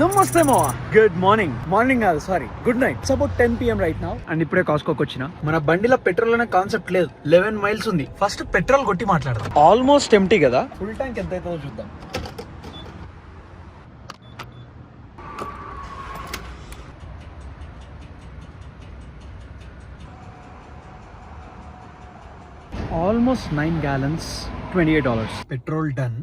నమస్తే మావా. Good morning కాదు sorry, good night. It's about 10 PM right now. And ఇప్పుడే కాస్కోకి వచ్చిన. మన బండిలో పెట్రోల్ అనే కాన్సెప్ట్ లేదు. 11 మైల్స్ ఉంది. ఫస్ట్ పెట్రోల్ కొట్టి మాట్లాడదాం. ఆల్మోస్ట్ ఎంటీ కదా, ఫుల్ ట్యాంక్ ఎంత అవుతుందో చూద్దాం. Almost 9 gallons, $28. Petrol done.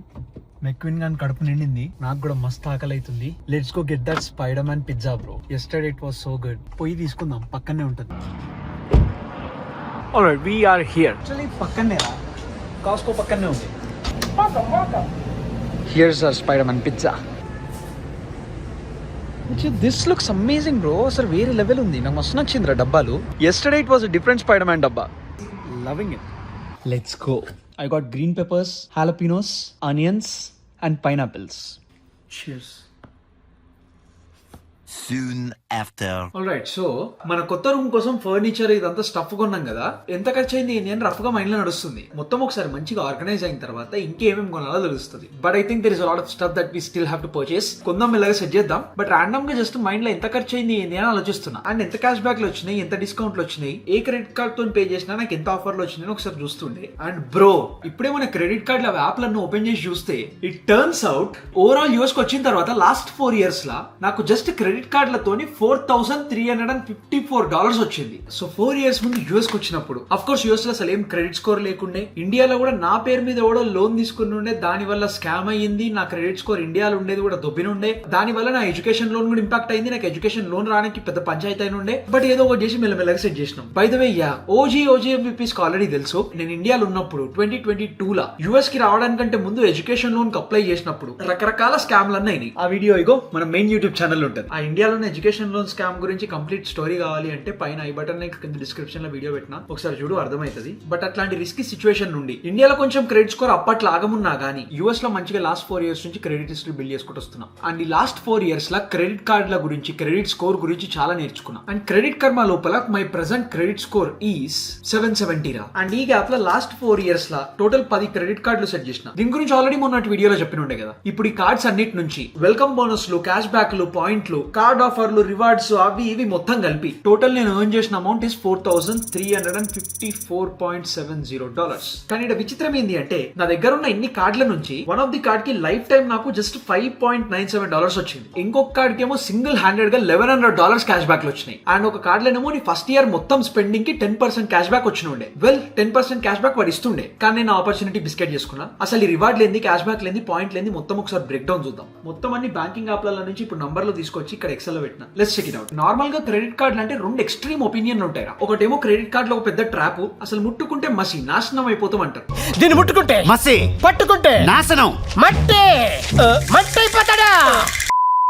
McQueen gone కడుపు నిండింది, నాకు కూడా మస్తు ఆకలి అవుతుంది. Let's go get that Spider Man pizza bro. Yesterday it was so good. పోయి తీసుకుందాం, పక్కనే ఉంటుంది. Alright, we are here. Actually పక్కనే రా, కాస్కో పక్కనే ఉంది. Here's our Spider Man pizza. This looks amazing bro. అసలు వేరే లెవెల్ ఉంది. నాకు మస్తు నచ్చింది రా డబ్బాలు. Yesterday it was a different Spider Man డబ్బా. Loving it. Let's go. I got green peppers, jalapenos, onions and pineapples. Cheers. Soon after. Alright, so మన కొత్త రూమ్ కోసం ఫర్నిచర్ ఇదంతా స్టఫ్ కొన్నాం కదా. ఎంత ఖర్చు అయింది నేను రఫ్ గా మైండ్ లో నడుస్తుంది. మొత్తం ఒకసారి మంచిగా ఆర్గనైజ్ అయిన తర్వాత ఇంకేమేమి కొనాలో తెలుస్తుంది. But I think there is a lot of stuff that we still have to purchase. కొందాం, ఇలాగే సెట్ చేద్దాం. బట్ రాండమ్ గా జస్ట్ మైండ్ లో ఎంత ఖర్చు అయింది ఏంది అని ఆలోచిస్తున్నా. అండ్ ఎంత క్యాష్ బ్యాక్ లో వచ్చినాయి, ఎంత డిస్కౌంట్లు వచ్చినాయి, ఏ క్రెడిట్ కార్డ్ తో పే చేసినా నాకు ఎంత ఆఫర్లు వచ్చినాయి ఒకసారి చూస్తుండే. అండ్ బ్రో, ఇప్పుడే మన క్రెడిట్ కార్డ్ లో యాప్ లను ఓపెన్ చేసి చూస్తే it turns out overall US కి వచ్చిన తర్వాత లాస్ట్ 4 years లా నాకు జస్ట్ క్రెడిట్ కార్డులతోని $4,354 వచ్చింది. సో 4 years ముందు యూఎస్ కి వచ్చినప్పుడు అఫ్ కోర్స్ యూఎస్ లో అసలు ఏం క్రెడిట్ స్కోర్ లేకుండే. ఇండియాలో కూడా నా పేరు మీద ఎవడో లోన్ తీసుకుని ఉండే, దాని వల్ల స్కామ్ అయ్యింది. నా క్రెడిట్ స్కోర్ ఇండియాలో ఉండేది కూడా దొబ్బినుండే. దాని వల్ల నా ఎడ్యుకేషన్ లోన్ కూడా ఇంపాక్ట్ అయింది. నాకు ఎడ్యుకేషన్ లోన్ రానికి పెద్ద పంచాయతీ అయిన ఉండే. బట్ ఏదో ఒకటి చేసి మెల్లమెల్లగా సెట్ చేసినాం. బై ద వే, ఓజీఎంపీస్ ఆల్రెడీ తెలుసు. నేను ఇండియాలో ఉన్నప్పుడు 2022 లా యూఎస్ కి రావడానికంటే ముందు ఎడ్యుకేషన్ లోన్ కి అప్లై చేసినప్పుడు రకరకాల స్కామ్లు అన్నాయి. ఆ వీడియో ఇగో మన మెయిన్ యూట్యూబ్ ఛానల్ ఉంటుంది. ఆ ఇండియాలోని ఎడ్యుకేషన్ లోన్ స్కామ్ గురించి కంప్లీట్ స్టోరీ కావాలి అంటే పైన ఐ బటన్ కింద డిస్క్రిప్షన్ లో వీడియో పెట్టినా, ఒకసారి చూడు, అర్థమవుతుంది. బట్ అట్లాంటి రిస్కీ సిచువేషన్ నుండి ఇండియాలో కొంచెం క్రెడిట్ స్కోర్ అప్పట్లో ఆగమున్నా గానీ యూఎస్ లో మంచిగా లాస్ట్ 4 years నుంచి క్రెడిట్ హిస్టరీ బిల్డ్ చేసుకుంటూ వస్తున్నాం. అండ్ ఈ లాస్ట్ 4 years లా క్రెడిట్ కార్డుల గురించి, క్రెడిట్ స్కోర్ గురించి చాలా నేర్చుకున్నాం. అండ్ క్రెడిట్ కర్మ లోపల my present credit score is 770 రా. అండ్ ఈ గ్యాప్ లో లాస్ట్ 4 years లా టోటల్ 10 క్రెడిట్ కార్డులు సెట్ చేసిన. దీని గురించి ఆల్రెడీ మొన్నటి వీడియోలో చెప్పిన ఉండే కదా. ఇప్పుడు ఈ కార్డ్స్ అన్నిటి నుంచి వెల్కమ్ బోనస్లు, క్యాష్ బ్యాక్లు, పాయింట్లు, కార్డ్ ఆఫర్లు, రివార్డ్స్ అవి ఇవి మొత్తం కలిపి టోటల్ నేను ఎర్న్ చేసిన అమౌంట్ ఇస్ $4,354.70. కానీ ఇక్కడ విచిత్రం ఏంది అంటే నా దగ్గర ఉన్న ఇన్ని కార్డుల నుంచి వన్ ఆఫ్ ది కార్డ్ కి లైఫ్ టైం నాకు జస్ట్ $5.97 వచ్చింది. ఇంకొక కార్డ్ కి ఏమో సింగిల్ హ్యాండెడ్ గా $1,100 క్యాష్ బ్యాక్ వచ్చినాయి. అండ్ ఒక కార్డ్ లోనేమో నీ ఫస్ట్ ఇయర్ మొత్తం స్పెండింగ్ కి 10% క్యాష్ బ్యాక్ వచ్చిన ఉండే. 10% క్యాష్ బ్యాక్ వాడు ఇస్తుండే, కానీ నేను ఆపర్చునిటీ బిస్కెట్ చేసుకున్నా. అసలు ఈ రివార్డ్ లేని, క్యాష్ బ్యాక్ లేని, పాయింట్ లేని మొత్తం ఒకసారి బ్రేక్ డౌన్ చూద్దాం. మొత్తం అన్ని బ్యాంకింగ్ యాప్ల నుంచి ఇప్పుడు నంబర్లు తీసుకొచ్చి ఇక్కడ ఎక్సెల్ లో పెట్టిన. Let's check it out. Normal గా క్రెడిట్ కార్డులు అంటే రెండు ఎక్స్ట్రీమ్ ఒపీనియన్ ఉంటాయి. ఒకటేమో క్రెడిట్ కార్డ్ లో ఒక పెద్ద ట్రాప్, అసలు ముట్టుకుంటే మసి నాశనం అయిపోతాం అంటారు. దీన్ని ముట్టుకుంటే మసి, పట్టుకుంటే నాశనం, మట్టి అయిపోతాడా.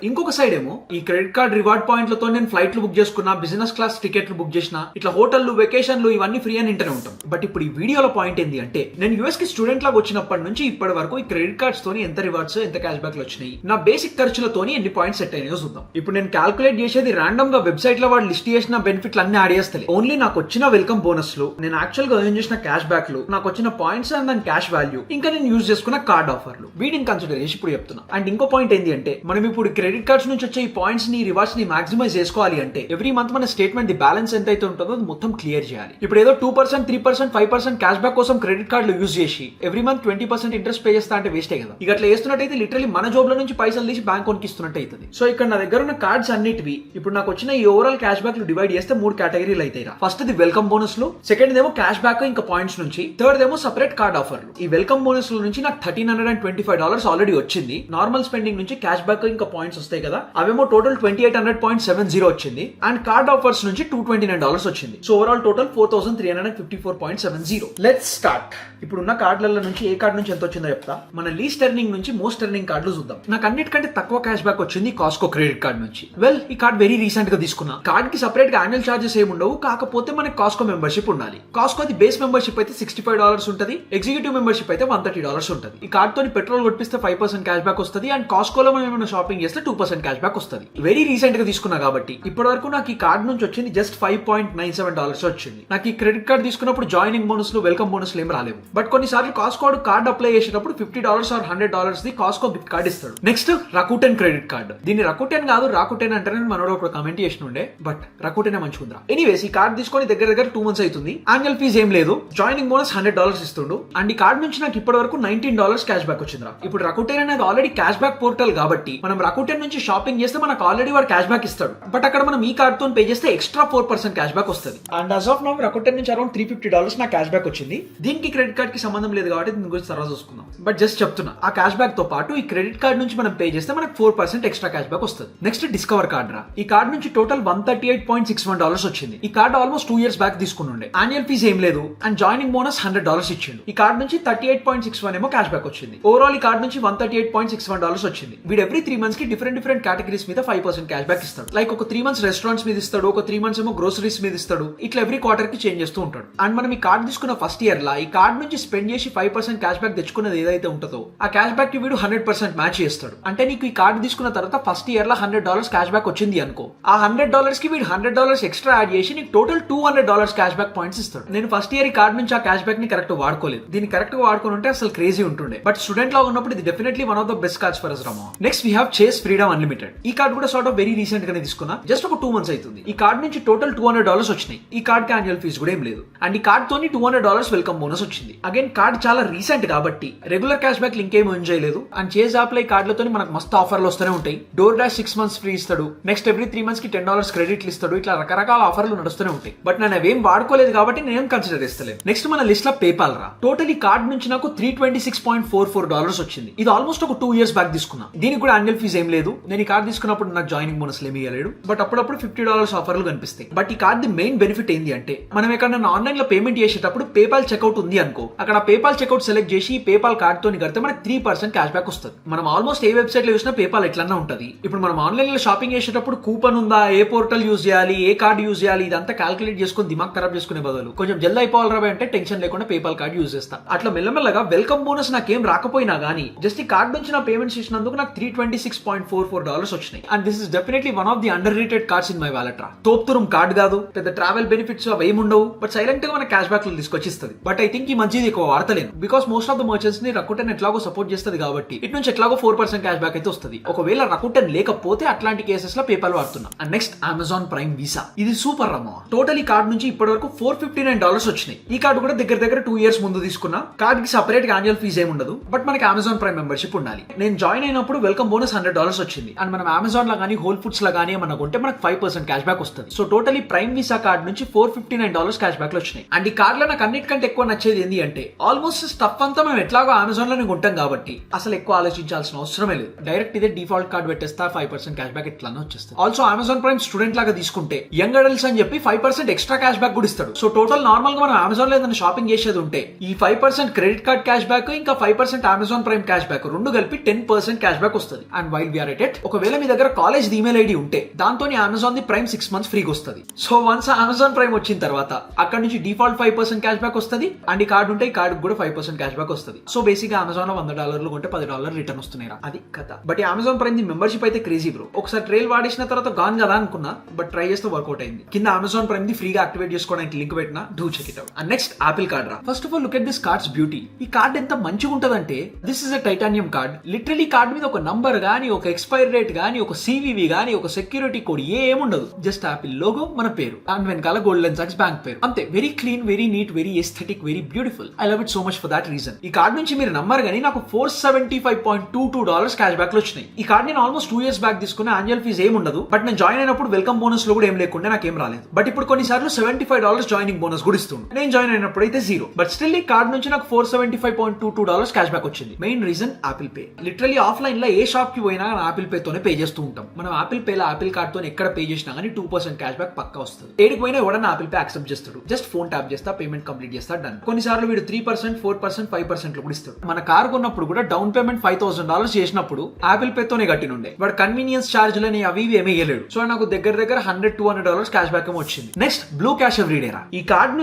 ఇంకొక సైడ్ ఏమో ఈ క్రెడిట్ కార్డ్ రివార్డ్ పాయింట్లతో నేను ఫ్లైట్లు బుక్ చేసుకున్నా, బిజినెస్ క్లాస్ టికెట్లు బుక్ చేసిన, ఇట్లా హోటళ్లు, వెకేషన్లు ఇవన్నీ ఫ్రీ అని ఇంటనే ఉంటాం. బట్ ఇప్పుడు ఈ వీడియోలో పాయింట్ ఏంటి అంటే నేను యూఎస్ కి స్టూడెంట్ లాగా వచ్చినప్పటి నుంచి ఇప్పటి వరకు ఈ క్రెడిట్ కార్డ్స్ తోని ఎంత రివార్డ్స్, ఎంత క్యాష్ బ్యాక్లు వచ్చినాయి, నా బేసిక్ ఖర్చులతోని ఎన్ని పాయింట్స్ సెట్ అయినాయో చూద్దాం. ఇప్పుడు నేను క్యాల్కులేట్ చేసేది రాండమ్ గా వెబ్సైట్ లో వాడు లిస్ట్ చేసిన బెనిఫిట్లు అన్ని యాడ్ చేస్తలే. ఓన్లీ నాకు వచ్చిన వెల్కమ్ బోనస్లు, నేను యాక్చువల్ గా ఎర్న్ చేసిన క్యాష్ బ్యాక్లు, నాకు వచ్చిన పాయింట్స్ అండ్ దాని క్యాష్ వాల్యూ, ఇంకా నేను యూజ్ చేసుకున్న కార్డ్ ఆఫర్లు, వీటిని కన్సిడర్ చేసి ఇప్పుడు చెప్తున్నా. అండ్ ఇంకో పాయింట్ ఏంటి అంటే మనం ఇప్పుడు క్రెడిట్ కార్డ్స్ నుంచి వచ్చే పాయింట్స్ ని, రివార్డ్స్ ని మాక్సిమైజ్ చేసుకోవాలి అంటే ఎవ్రీ మంత్ మన స్టేట్మెంట్ ది బ్యాలెన్స్ ఎంత అయితే ఉంటుందో అది మొత్తం క్లియర్ చేయాలి. ఇప్పుడు ఏదో 2%, 3%, 5% క్యాష్ బ్యాక్ కోసం క్రెడిట్ కార్డులు యూజ్ చేసి ఎవ్రీ మంత్ 20% ఇంట్రెస్ట్ పే చేస్తా అంటే వేస్టే కదా. ఇక అట్లా చేస్తున్నట్టయితే లిటరలీ మన జాబ్ లో నుంచి పైసలు తీసి బ్యాంక్ కొనికి ఇస్తున్నట్టు అవుతుంది. సో ఇక్కడ నా దగ్గర ఉన్న కార్డ్స్ అన్నిటివి ఇప్పుడు నాకు వచ్చిన ఈ ఓవరాల్ క్యాష్ బ్యాక్ డివైడ్ చేస్తే 3 కేటగిరీలు అవుతాయి. ఫస్ట్ ది వెల్కమ్ బోనస్లు, సెకండ్ ఏమో క్యాష్ బ్యాక్ ఇంకా పాయింట్స్ నుంచి, థర్డ్ ఏమో సెపరేట్ కార్డ్ ఆఫర్లు. ఈ వెల్కమ్ బోనస్ల నుంచి నాకు $1,325 ఆల్రెడీ వచ్చింది. నార్మల్ స్పెండింగ్ నుంచి క్యాష్ బ్యాక్ ఇంకా పాయింట్స్ వస్తాయి కదా, అవేమో టోటల్ 2800.70 వచ్చింది. అండ్ కార్డ్ ఆఫర్స్ నుంచి $229 వచ్చింది. So overall total 4,354.70. Let's start. ఇప్పుడు ఉన్న కార్డుల నుంచి ఏ కార్డ్ నుంచి ఎంత వచ్చిందో చెప్తా. మన లీస్ట్ ఎర్నింగ్ నుంచి మోస్ట్ ఎర్నింగ్ కార్డులు చూద్దాం. నాకు అన్నిటికంటే తక్కువ క్యాష్ బ్యాక్ వచ్చింది కాస్కో క్రెడిట్ కార్డ్ నుంచి. వెల్, ఈ కార్డ్ వెరీ రీసెంట్ గా తీసుకున్నా. కార్డ్ కి సెపరేట్ గా యాన్యువల్ చార్జెస్ ఏమి ఉండవు, కాకపోతే మనకి కాస్కో మెంబర్షిప్ ఉండాలి. కాస్కో అది బేస్ మెంబర్షిప్ అయితే $65 ఉంటుంది, ఎగ్జిక్యూటివ్ మెంబర్షిప్ అయితే $130 ఉంటుంది. ఈ కార్డ్ తోని పెట్రోల్ కొట్టిస్తే 5% క్యాష్ బ్యాక్ వస్తుంది. అండ్ కాస్కోలో మనం ఏమైనా షాపింగ్ చేస్తే 2% క్యాష్ బ్యాక్ వస్తుంది. వెరీ రీసెంట్ గా తీసుకున్నా కాబట్టి ఇప్పటి వరకు నాకు ఈ కార్డ్ నుంచి వచ్చింది జస్ట్ $5.97 వచ్చింది. నాకు ఈ క్రెడిట్ కార్డ్ తీసుకున్నప్పుడు జాయినింగ్ బోనస్లు వెల్కమ్ బోనస్లు ఏం రాలేవు. బట్ కొన్నిసార్లు కాస్కో కార్డ్ అప్లై చేసేటప్పుడు $50 or $100 the Costco gift card ఇస్తాడు. Next Rakuten credit card. దీన్ని రకూటెన్ కాదు రాకుటెన్ అంటారని మనోడు ఒక కమెంట్ చేసి ఉండే, బట్ రకూటెనే మంచిగుందిరా. ఎనీవేస్ ఈ కార్డ్ తీసుకొని దగ్గర 2 months అవుతుంది. యాన్యువల్ ఫీజ్ ఏం లేదు, జాయినింగ్ బోనస్ $100 ఇస్తుండు. అండ్ ఈ కార్డ్ నుంచి నాకు ఇప్పటి వరకు $19 క్యాష్ బ్యాక్ వచ్చిందిరా. ఇప్పుడు రకూటెన్ అనేది ఆల్రెడీ క్యాష్ బ్యాక్ పోర్టల్ కాబట్టి మనం రకూటెన్ నుంచి షాపింగ్ చేస్తే మనకు ఆల్రెడీ వాడు క్యాష్ బ్యాక్ ఇస్తాడు. బట్ అక్కడ మనం ఈ కార్డ్ తో పే చేస్తే ఎక్స్ట్రా 4% క్యాష్ బ్యాక్ వస్తుంది. అండ్ యాజ్ ఆఫ్ నౌ రకూటెన్ నుంచి అరౌండ్ $350 నా క్యాష్ బ్యాక్ వచ్చింది. దీనికి క్రెడిట్ కార్డ్ కి సంబంధం లేదు కాబట్టి దీని గురించి తర్వాత చూసుకుందాం. బట్ జస్ట్ చెప్తున్నా, ఆ క్యాష్ బ్యాక్ తో పాటు ఈ క్రెడిట్ కార్డ్ నుంచి మనం పే చేస్తే మనకు 4% ఎక్స్ట్రా క్యాష్ బ్యాక్ వస్తుంది. నెక్స్ట్ డిస్కవర్ కార్డ్ రా. ఈ కార్డ్ నుంచి టోటల్ $138.61 వచ్చింది. ఈ కార్డ్ ఆల్మోస్ట్ 2 years బ్యాక్ తీసుకుని యాన్యువల్ ఫీజ్ ఏం లేదు అండ్ జాయినింగ్ బోనస్ $100 ఇచ్చిండు. ఈ కార్డ్ నుంచి 38.61 ఏమో క్యాష్ బ్యాక్ వచ్చింది. ఓవరాల్ ఈ కార్డ్ నుంచి $138.61 వచ్చింది. వీడు ఎవ్రీ 3 months కి డిఫరెంట్ కేటగిరీస్ మీద 5% క్యాష్ బ్యాక్ ఇస్తాడు. లైక్ ఒక 3 months రెస్టారెంట్స్ మీద ఇస్తాడు, ఒక 3 months ఏమో గ్రోసరీస్ మీద ఇస్తాడు. ఇట్లా ఎవ్రీ క్వార్టర్ కి చేంజ్ చేస్తూ ఉంటాడు. అండ్ మనం ఈ కార్డ్ తీసుకున్న ఫస్ట్ ఇయర్ లా ఈ కార్డ్ నుంచి స్పెండ్ చేసి 5% క్యాష్ బ్యాక్ తెచ్చుకున్నది ఏదైతే ఉంటుందో ఆ క్యాష్ బ్యాక్ కి వీడు 100% మ్యాచ్ చేస్తాడు. అంటే నీకు ఈ కార్డ్ తీసుకున్న తర్వాత ఫస్ట్ ఇయర్ లా $100 క్యాష్ బ్యాక్ వచ్చింది అనుకో, ఆ $100 కి వీడు $100 ఎక్స్ట్రా యాడ్ చేసి నీకు టోటల్ $200 క్యాష్ బ్యాక్ పాయింట్స్ ఇస్తాడు. నేను ఫస్ట్ ఇయర్ ఈ కార్డ్ నుంచి ఆ క్యాష్ బ్యాక్ ని కరెక్ట్ వాడుకోలేదు. దీన్ని కరెక్ట్ గా వాడుకొని ఉంటే అసలు క్రేజీ ఉంటుండే. బట్ స్టూడెంట్ లా ఉన్నప్పుడు ఇది definitely one of the best cards for us రామో. నెక్స్ట్ వీ హావ్ చేస్ ఫ్రీడమ్ అన్లిమిటెడ్. ఈ కార్డ్ కూడా సార్ట్ ఆఫ్ వెరీ రీసెంట్ గానే తీసుకున్నా, జస్ట్ ఒక 2 months అవుతుంది. ఈ కార్డ్ నుంచి టోటల్ $200 వచ్చినాయి. ఈ కార్డ్ కి యాన్యువల్ ఫీజ్ కూడా ఏం లేదు. అండ్ ఈ కార్డ్ తోని $200 వెల్కమ్ బోనస్ వచ్చింది. అగైన్ కార్డ్ చాలా రీసెంట్ కాబట్టి రెగ్యులర్ క్యాష్ బ్యాక్ లింక్ ఏమో ఎంజాయ్ లేదు. అండ్ చేస్ యాప్ లో ఈ కార్డులతో మనకు మస్తు ఆఫర్లు వస్తూనే ఉంటాయి. డోర్ డాష్ 6 months ఫ్రీ ఇస్తాడు. నెక్స్ట్ ఎవ్రీ 3 months కి $10 క్రెడిట్లు ఇస్తాడు. ఇట్లా రకరకాల ఆఫర్లు నడుస్తూనే ఉంటాయి. బట్ నేను అవేం వాడుకోలేదు కాబట్టి నేనేం కన్సిడర్ చేస్తలేదు. నెక్స్ట్ మన లిస్ట్ లో పేపాల్ రా. టోటల్ ఈ కార్డ్ నుంచి నాకు $326.44 వచ్చింది. ఇది ఆల్మోస్ట్ ఒక 2 years బ్యాక్ తీసుకున్నా. దీనికి కూడా యాన్యువల్ ఫీజ్ ఏం లేదు. నేను ఈ కార్డ్ తీసుకున్నప్పుడు నాకు జాయినింగ్ బోనస్ ఏమీ ఇవ్వలేడు. బట్ అప్పుడప్పుడు $50 ఆఫర్లు కనిపిస్తాయి. బట్ ఈ కార్డ్ ది మెయిన్ బెనిఫిట్ ఏంటి అంటే మనం ఎక్కడన్నా ఆన్లైన్ లో పేమెంట్ చేసేటప్పుడు పేపాల్ చెక్అౌట్ ఉంది అనుకో, అక్కడ పేపాల్ చెక్అౌట్ సెలెక్ట్ చేసి పేపాల్ కార్డ్ తో కడితే మనకి 3% క్యాష్ బ్యాక్ వస్తుంది. మనం ఆల్మోస్ట్ ఏ వెబ్సైట్ లో చూసినా పేపాల్ ఎట్లన్నా ఉంటది. ఇప్పుడు మనం ఆన్లైన్ లో షాపింగ్ చేసేటప్పుడు కూపన్ ఉందా, ఏ పోర్టల్ యూజ్ చేయాలి, ఏ కార్డ్ యూజ్ చేయాలి, ఇదంతా క్యాల్కులేట్ చేసుకుని దిమాగ్ ఖరాబ్ చేసుకునే బదులు కొంచెం జల్ది అయిపోవాలి రాబోయే అంటే టెన్షన్ లేకుండా పేపాల్ కార్డ్ యూజ్ చేస్తా. అట్లా మెల్లమెల్లగా వెల్కమ్ బోనస్ నాకేం రాకపోయినా గానీ జస్ట్ ఈ కార్డ్ నుంచి నా పేమెంట్స్ చేసినందుకు నాకు $326.44 వచ్చినాయి. And this is definitely one of the under rated cards in my wallet రా. తోపుతురం కార్డ్ కాదు, పెద్ద ట్రావెల్ బెనిఫిట్స్ అవి ఏముండవు, బట్ సైలెంట్ గా మన క్యాష్ బ్యాక్ తీసుకొచ్చి ఇస్తుంది. బట్ ఐ థింక్ ఈ మంచిది ఎక్కువ వాడతలేను. Because most of the merchants ని రకూటెన్ ఎట్లాగో సపోర్ట్ చేస్తుంది కాబట్టి ఇటు నుంచి ఎట్లాగో 4% క్యాష్ బ్యాక్ అయితే వస్తుంది. ఒకవేళ రకూటెన్ లేకపోతే అట్లాంటి కేసెస్ లో పేపాల్ వాడుతున్నా. And next Amazon Prime Visa. ఇది సూపర్ రమ్మో. టోటల్ ఈ కార్డ్ నుంచి ఇప్పటి వరకు $459 వచ్చినాయి. ఈ కార్డు కూడా దగ్గర 2 years ముందు తీసుకున్నా. కార్డ్ కి సపరేట్ గా యాన్యువల్ ఫీజ్ ఏమి ఉండదు. బట్ మనకి అమెజాన్ ప్రైమ్ మెంబర్షిప్ ఉండాలి. నేను జాయిన్ అయినప్పుడు వెల్కమ్ బోనస్ $100 వచ్చింది. అండ్ మనం అమెజాన్ లో కానీ హోల్ ఫుడ్స్ లో కానీ ఏమన్నా కొంటే మనకు 5% క్యాష్ బ్యాక్ వస్తుంది. సో టోటల్ ఈ ప్రైమ్ వీసా కార్డ్ నుంచి $459 క్యాష్ బ్యాక్ లో వచ్చినాయి. అండ్ ఈ కార్డ్ లో నాకు అన్నిటికంటే ఎక్కువ నచ్చేది ఏంటి అంటే ఆల్మోస్ట్ స్టఫ్ అంతా మేము ఎట్లాగో అమెజాన్ లోనే కొంటాం కాబట్టి అసలు ఎక్కువ ఆలోచించాల్సిన అవసరమే లేదు. డైరెక్ట్ ఇదే డిఫాల్ట్ కార్డ్ పెట్టేస్తా, 5% క్యాష్ బ్యాక్ ఎట్లానే వచ్చేస్తుంది. ఆల్సో అమెజాన్ ప్రైమ్ స్టూడెంట్ లాగా తీసుకుంటే యంగ్ అడల్ట్స్ అని చెప్పి 5% ఎక్స్ట్రా క్యాష్ బ్యాక్ కూడా ఇస్తాడు. సో టోటల్ నార్మల్ గా మనం అమెజాన్ లో ఏదైనా షాపింగ్ చేసేది ఉంటే ఈ 5% క్రెడిట్ కార్డ్ క్యాష్ బ్యాక్ ఇంకా 5% అమెజాన్ ప్రైమ్ క్యాష్ బ్యాక్ రెండు కలిపి 10% క్యాష్ బ్యాక్ వస్తుంది. And while we are at it, ఒకవేళ మీ దగ్గర కాలేజ్ ఈమెయిల్ ఐడి ఉంటే దాంతో అమెజాన్ ది ప్రైమ్ 6 months ఫ్రీగా వస్తుంది. సో వన్స్ అమెజాన్ ప్రైమ్ వచ్చిన తర్వాత అక్కడ నుంచి డిఫాల్ట్ 5% క్యాష్ బ్యాక్ వస్తుంది. అండ్ ఈ కార్డు ఉంటే ఈ కార్డు కూడా 5% క్యాష్ బ్యాక్ వస్తుంది. సో బేసిక్ గా అమెజాన్ లో $100 కొంటే $10 రిటర్న్ వస్తున్నాయి. అది కథ. బట్ ఈ అమెజాన్ ప్రైమ్ ది మెంబర్షిప్ అయితే క్రేజీ బ్రో. ఒకసారి ట్రైల్ వాడేసిన తర్వాత గాన్ కదా అనుకున్నా, బట్ ట్రై చేస్తే వర్కౌట్ అయింది. కింద అమెజాన్ ప్రైమ్ ది ఫ్రీగా యాక్టివేట్ చేసుకోవడానికి లింక్ పెట్టినా, do check it out. And next Apple card రా. First of all look at this cards beauty. ఈ కార్డ్ ఎంత మంచిగా ఉంటదంటే this is a titanium card. Literally card మీద ఒక నంబర్ గానీ, ఒక ఎక్స్పైరీ డేట్ గానీ, ఒక సివివి గానీ, ఒక సెక్యూరిటీ కోడ్ ఏముండదు. జస్ట్ యాపిల్ లోగో, మన పేరు, అండ్ వెనకాల గోల్డెన్ సాక్స్ బ్యాంక్ పేరు, అంతే. Very clean, very neat, very aesthetic, very beautiful. I love it so much for that reason. ఈ కార్డ్ నుంచి మీరు నమ్మరు గానీ నాకు $475.22 క్యాష్ బ్యాక్ లో వచ్చినాయి. ఈ కార్డ్ నేను ఆల్మోస్ట్ 2 years బ్యాక్ తీసుకున్న. యాన్యువల్ ఫీజ్ ఏమి ఉండదు. బట్ నేను జాయిన్ అయినప్పుడు వెల్కమ్ బోనస్ లో కూడా ఏం లేకుండా నాకేం రాలేదు. బట్ ఇప్పుడు కొన్నిసార్లు $75 జాయినింగ్ బోనస్ కూడా ఇస్తుంది. నేను జాయిన్ అయినప్పుడు అయితే 0. బట్ స్టిల్ ఈ కార్డ్ నుంచి నాకు $475.22 క్యాష్ బ్యాక్ వచ్చింది. Main reason Apple pay. Literally offline లో ఏ షాప్ కి పోయినా యాపిల్ పే తోనే పే చేస్తూ ఉంటాం. మనం యాపిల్ పే లో యాపిల్ కార్డ్ తో ఎక్కడ పే చేసినా కానీ 2% క్యాష్ బ్యాక్ పక్కా వస్తుంది. ఏడికి పోయినా ఎవడన్నా యాపిల్ పే యాక్సెప్ట్ చేస్తాడు. జస్ట్ ఫోన్ ట్యాప్ చేస్తా, పేమెంట్ కంప్లీట్ చేస్తా, డన్. కొన్నిసార్లు వీడు 3%, 4%, 5% లో కూడా ఇస్తాడు. మన కార్ కొన్నప్పుడు కూడా డౌన్ పేమెంట్ $5,000 చేసినప్పుడు యాపిల్ పే తోనే కట్టినుండే. వాడు కన్వీనియన్స్ ఛార్జ్లని అవి ఏమీ వేయలేడు. సో నాకు దగ్గర $100-200 క్యాష్ బ్యాక్ ఏమో వచ్చింది. నెక్స్ట్ బ్లూ క్యాష్ ఎవ్రీడే రా. ఈ కార్డ్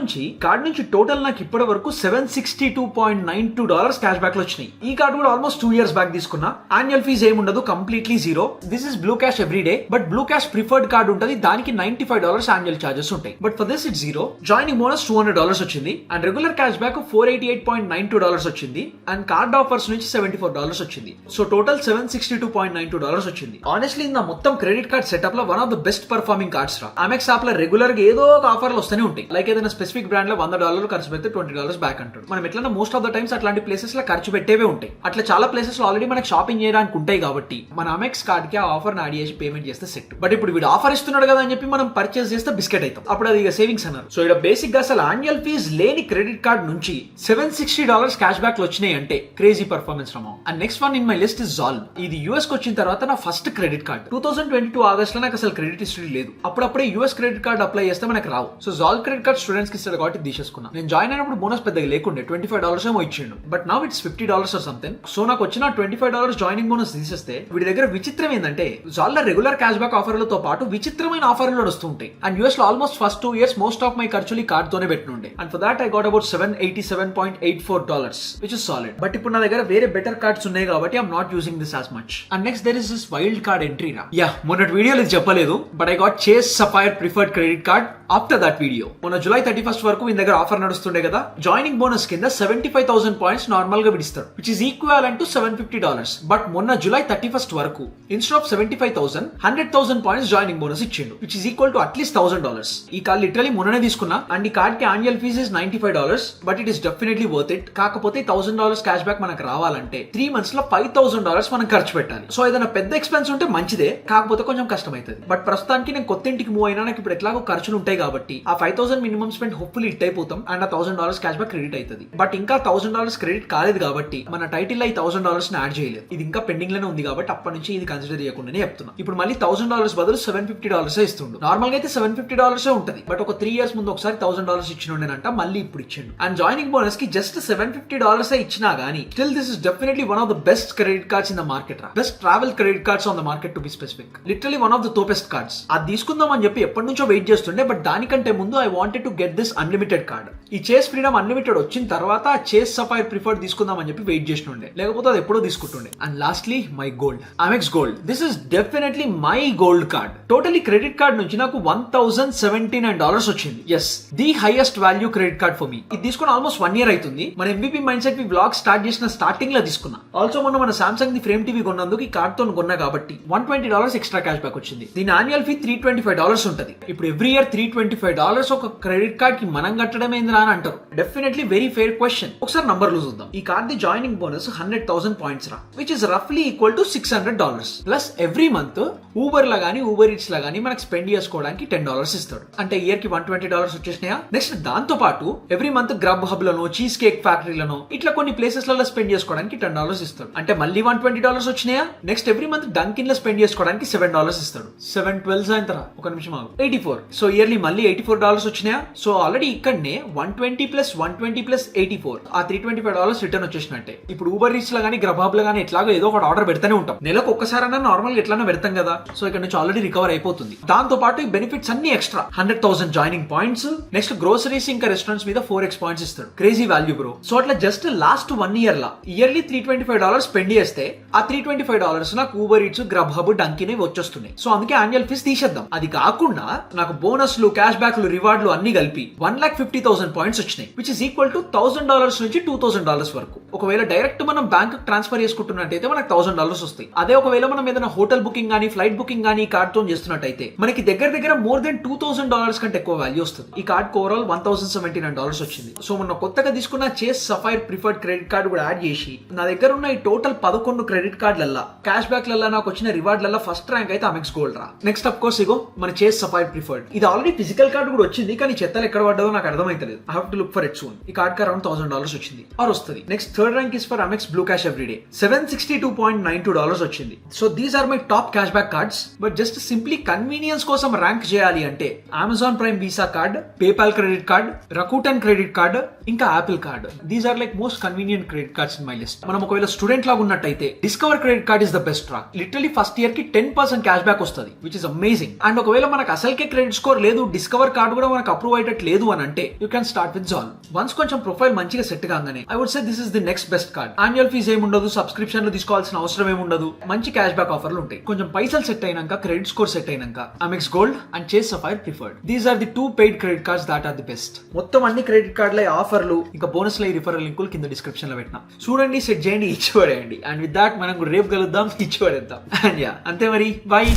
నుంచి టోటల్ నాకు ఇప్పటి వరకు $762.92 క్యాష్ బ్యాక్ లో వచ్చినాయి. ఈ కార్డ్ కూడా ఆల్మోస్ట్ 2 years బ్యాక్ తీసుకున్నా. యాన్యువల్ ఫీజ్ ఏమి ఉండదు, completely zero. This is blue cash every day, but blue cash preferred card ఉంటుంది, దానికి $95 యాన్యువల్ చార్జెస్ ఉంటాయి. But for this it zero. Joining bonus $200 వచ్చింది, అండ్ రెగ్యులర్ క్యాష్ బ్యాక్ $488.92 వచ్చింది, and card offers నుంచి $74 వచ్చింది. So total $762.92 వచ్చింది. Honestly నా మొత్తం క్రెడిట్ కార్డ్ సెటప్ లో one of the best performing cards రా. అమెక్స్ యాప్ లో రెగ్యులర్ గా ఏదో ఒక ఆఫర్లు వస్తూనే ఉంటాయి. లైక్ ఏదైనా స్పెసిఫిక్ బ్రాండ్ లో $100 ఖర్చు పెడితే $20 బ్యాక్ అంటాడు. మనం ఎట్లా మోస్ట్ ఆఫ్ ద టైమ్స్ అట్లాంటి ప్లేసెస్ లో ఖర్చు పెట్టేవే ఉంటాయి. అట్లా చాలా ప్లేసెస్ లో ఆల్రెడీ మనకి షాపింగ్ చేయడానికి ఉంటాయి కాబట్టి మన అమెక్స్ కార్డ్ కి ఆ ఆఫర్ యాడ్ చేసి పేమెంట్ చేస్తే సెట్. బట్ ఇప్పుడు వీడు ఆఫర్ ఇస్తున్నాడు కదా అని చెప్పి మనం పర్చేస్ చేస్తే బిస్కెట్ అవుతాం. అప్పుడు అది ఇక సేవింగ్స్ అన్నారు. సో ఇక్కడ బేసిక్ గా అసలు యాన్యువల్ ఫీజ్ లేని క్రెడిట్ కార్డ్ నుంచి $760 క్యాష్ బ్యాక్ వచ్చినాయి అంటే క్రేజీ పర్ఫార్మెన్స్ రమో. And next one in my list is జాల్. ఇది యూఎస్ కి వచ్చిన తర్వాత నా ఫస్ట్ క్రెడిట్ కార్డ్. 2022 ఆగస్ట్ లో నాకు అసలు క్రెడిట్ హిస్టరీ లేదు. అప్పుడప్పుడే యూఎస్ క్రెడిట్ కార్డ్ అప్లై చేస్తే మనకు రావు. సో జాల్ క్రెడిట్ కార్డ్ స్టూడెంట్స్ కి ఇస్తాడు కాబట్టి తీసేసుకున్నా. నేను జాయిన్ అయినప్పుడు బోనస్ పెద్దగా లేకుండే, $25 ఏమో ఇచ్చిండు. But now it's $50 or something. So నాకు వచ్చిన $25 జాయినింగ్ బోనస్ తీసేస్తే వీడి దగ్గర విచిత్రం ఏంటంటే జాల్ రెగ్యులర్ క్యాష్ బ్యాక్ ఆఫర్లతో పాటు విచిత్రమైన ఆఫర్లు వస్తూ ఉంటాయి. అండ్ యూఎస్ లో almost first 2 years most of my ఖర్చులు ఈ కార్డ్ తోనే పెట్టినుండే. And for that I got about $787.84, which is solid. But ఇప్పుడు నా దగ్గర వేరే బెటర్ కార్డ్స్ ఉన్నాయి కాబట్టి I'm not using this as much. And next there is this wild card entry రా. యా మొన్నటి వీడియోలో ఇది చెప్పలేదు, but I got Chase Sapphire Preferred credit card after that video. మొన్న July 31st వరకు మీ దగ్గర ఆఫర్ నడుస్తుండే కదా. జాయినింగ్ బోనస్ కింద 75,000 పాయింట్స్ నార్మల్ గా విడిస్తాడు, which is equal to $750. But మొన్న July 31st వరకు instead of 75,000 100,000 points joining bonus ఇచ్చిండు, విచ్ ఇస్ ఈక్వల్ టు అట్లీస్ట్ $1,000. ఈ కార్డ్ లిటరలీ మొన్ననే తీసుకున్నా. అండ్ ఈ కార్డ్ కి annual fee is $95, but it is definitely worth it. కాకపోతే $1,000 క్యాష్ బ్యాక్ మనకు రావాలంటే 3 months లో $5,000 మనం ఖర్చు పెట్టాలి. సో ఏదైనా పెద్ద ఎక్స్పెన్స్ ఉంటే మంచిదే, కాకపోతే కొంచెం కష్టం అవుతుంది. బట్ ప్రస్తుతానికి నేను కొత్త ఇంటికి మూవ్ అయినా, నాకు ఇప్పుడు ఎట్లాగో ఖర్చులు ఉంటాయి కాబట్టి ఆ 5,000 మినిమం స్పెండ్ హోప్ఫుల్లీ హిట్ అయిపోతాం. అండ్ ఆ $1,000 క్యాష్ బ్యాక్ క్రెడిట్ అవుతుంది. బట్ ఇంకా $1,000 క్రెడిట్ కాలేదు కాబట్టి మన టైటిల్ లో ఈ $1,000 యాడ్ చేయలేదు. ఇది ఇంకా పెండింగ్ లోనే ఉంది కాబట్టి అప్పటి నుంచి ఇది కన్సిడర్ చేయకుండానే చెప్తున్నా. ఇప్పుడు మళ్ళీ $1,000 బదులు $750 ఇస్తుండు. నార్మల్ గా అయితే $750 ఉంటుంది, బట్ ఒక 3 years ముందు ఒకసారి $1,000 ఇచ్చినుండేనంట, మళ్ళీ ఇప్పుడు ఇచ్చిండు. అండ్ జాయినింగ్ బోనస్ కి జస్ట్ $750 ఇచ్చినా గానీ still this is definitely one of the best credit cards in the market రా. Best travel credit cards on the market to be specific. Literally one of the తోపెస్ట్ cards. అది తీసుకుందాం అని చెప్పి ఎప్పటి నుంచో వెయిట్ చేస్తుండే, బట్ దానికంటే ముందు I wanted to get this unlimited card. ఈ చేస్ ఫ్రీడమ్ అన్లిమిటెడ్ వచ్చిన తర్వాత ఆ చేస్ సఫైర్ ప్రిఫర్డ్ తీసుకుందాం అని చెప్పి వెయిట్ చేస్తుండే, లేకపోతే అది ఎప్పుడో తీసుకుంటుండే. And lastly my gold, Amex gold. This is definitely my gold card. Totally credit card నుంచి నాకు $1,079 వచ్చింది. Yes, the highest value credit card for me. ఇది తీసుకుని ఆల్మోస్ట్ 1 year అవుతుంది. మన MVP mind set vlog start చేసిన స్టార్టింగ్ లో తీసుకున్నా. ఆల్సో మొన్న మన సామ్సంగ్ ది ఫ్రేమ్ టీవీ కొన్నందుకు ఈ కార్డ్ తో కొన్నా కాబట్టి $120 ఎక్స్ట్రా క్యాష్ బ్యాక్ వచ్చింది. దీని యాన్యువల్ ఫీ $325 ఉంటుంది. ఇప్పుడు ఎవ్రీ ఇయర్ $325 ఒక క్రెడిట్ కార్డ్ కి మనం కట్టడం ఏంద్రా అని అంటారు. Definitely very fair question. ఒకసారి నంబర్లు చూద్దాం. ఈ card the joining bonus 100,000 points రా, విచ్ ఇస్ రఫ్లీ equal to $600. Plus every month Uber లా గానీ ఊబర్ ఈట్స్ లా గానీ మనకి స్పెండ్ చేసుకోవడానికి $10 ఇస్తాడు. అంటే ఇయర్ కి $120 వచ్చేసినాయా. నెక్స్ట్ దాంతో పాటు ఎవ్రీ మంత్ గ్రబ్ హబ్ లను, చీజ్ కేక్ ఫ్యాక్టరీలను ఇట్లా కొన్ని ప్లేసెస్ లలో స్పెండ్ చేసుకోవడానికి $10 ఇస్తాడు. అంటే మళ్ళీ $120 వచ్చినాయా. నెక్స్ట్ ఎవ్రీ మంత్ డంకిన్ లో స్పెండ్ చేసుకోవడానికి $7 ఇస్తాడు. 712 సాయంత్రం ఒక నిమిషం ఆగు, 84. సో ఇయర్లీ మళ్ళీ $84 వచ్చినాయా. సో ఆల్రెడీ ఇక్కడనే 120 + 120 + 84 ఆ $325 రిటర్న్ వచ్చేసినట్టే. ఇప్పుడు ఊబర్ ఈట్స్ లో గానీ గ్రబ్ హబ్ లో గానీ ఎట్లాగో ఏదో ఒకటి ఆర్డర్ పెడతానే ఉంటాం. నెలకు ఒక్కసారైనా నార్మల్ గా ఎట్లానో పెడతాం కదా. సో ఇక్కడ నుంచి ఆల్రెడీ రికవర్ అయిపోతుంది. దాంతో పాటు ఈ బెనిఫిట్స్ అన్ని extra. 100,000 joining points, next groceries ఇంకా రెస్టారెంట్స్ మీద 4x పాయింట్స్ ఇస్తాడు. Crazy value bro. సో అట్లా జస్ట్ లాస్ట్ 1 year లా ఇయర్లీ $325 స్పెండ్ చేస్తే ఆ $325 నాకు Uber eats, GRUB hub, Dunkin వచ్చేస్తున్నాయి. సో అందుకే యాన్యువల్ ఫీజ్ తీసేద్దాం. అది కాకుండా నాకు బోనస్లు, క్యాష్ బ్యాక్లు, రివార్డ్లు అన్ని కలిపి 1,50,000 పాయింట్స్ వచ్చినాయి, విచ్ ఇస్ ఈక్వల్ టు $1,000 నుంచి $2,000 వరకు. ఒకవేళ డైరెక్ట్ మనం బ్యాంక్ ట్రాన్స్ఫర్ చేసుకుంటున్నట్టయితే మనకు $1,000 వస్తాయి. అదే ఒకవేళ మనం ఏదైనా హోటల్ బుకింగ్ గానీ, ఫ్లైట్ బుకింగ్ గానీ ఈ కార్డ్ తో చేస్తున్నట్టయితే మనకి దగ్గర మోర్ దెన్ $2,000 కంటే ఎక్కువ వాల్యూ వస్తుంది. ఈ కార్డ్ ఓవరాల్ $1,079 వచ్చింది. సో మొన్న కొత్తగా తీసుకున్న చేస్ సఫైర్ ప్రిఫర్డ్ క్రెడిట్ కార్డ్ కూడా యాడ్ చేసి నా దగ్గర ఉన్న ఈ టోటల్ 11 క్రెడిట్ కార్డులల్లా, క్యాష్ బ్యాక్ లల్లా నాకు వచ్చిన రివార్డ్లల్లా ఫస్ట్ ర్యాంక్ అయితే అమెక్స్ గోల్డ్ రా. నెక్స్ట్ అఫ్ కోర్స్ ఇగో మన చేస్ సఫైర్ ప్రిఫర్డ్. ఇది ఆల్రెడీ ఫిజికల్ కార్డ్ కూడా వచ్చింది, కానీ చెత్తలు ఎక్కడ పడ్డదో నాకు అర్థమైతలేదు. I have to look for it soon. ఈ కార్డ్ కి అరౌండ్ $1,000 వచ్చింది ఆర్ వస్తుంది. Next third rank is for Amex blue cash everyday. $762.92 వచ్చింది. So these are my top cash back cards. But just simply convenience కోసం rank చేయాలి అంటే Amazon Prime Visa card, PayPal credit card, Rakuten credit card, ఇంకా Apple card. These are like most convenient credit cards in my list. మనం ఒకవేళ student లాగా ఉన్నట్టయితే Discover credit card is the best రా. Literally first year కి 10% cash back వస్తుంది, which is amazing. And ఒకవేళ మనకు అసలుకే క్రెడిట్ స్కోర్ లేదు, డిస్కవర్ కార్డ్ కూడా మనకు అప్రూవ్ అయ్యేటట్టు లేదు అని అంటే యూ క్యాన్ స్టార్ట్ విత్ జాల్. వన్స్ కొంచెం ప్రొఫైల్ మంచిగా సెట్ కాగానే I would say this is the next best card. Annual fees ఏముండదు, సబ్స్క్రిప్షన్ లో తీసుకోవాల్సిన అవసరం ఏముండదు, మంచి క్యాష్ బ్యాక్ ఆఫర్లు ఉంటాయి. కొంచెం పైసలు సెట్ అయినాక, క్రెడిట్ స్కోర్ సెట్ అయినాక Amex Gold and Chase Sapphire Preferred. These are the 2 paid credit cards that are the best. మొత్తం అన్ని క్రెడిట్ కార్డుల ఆఫర్లు ఇంకా బోనస్ లో రిఫరల్ లింకులు కింద డిస్క్రిప్షన్ లో పెట్టినా. చూడండి, సెట్ చేయండి, ఇచ్చి పడేయండి. అండ్ విత్ దాట్ మనం రేపు కలుద్దాం, ఇచ్చి పడేద్దాం. అండ్ యా, అంతే మరి, బాయ్.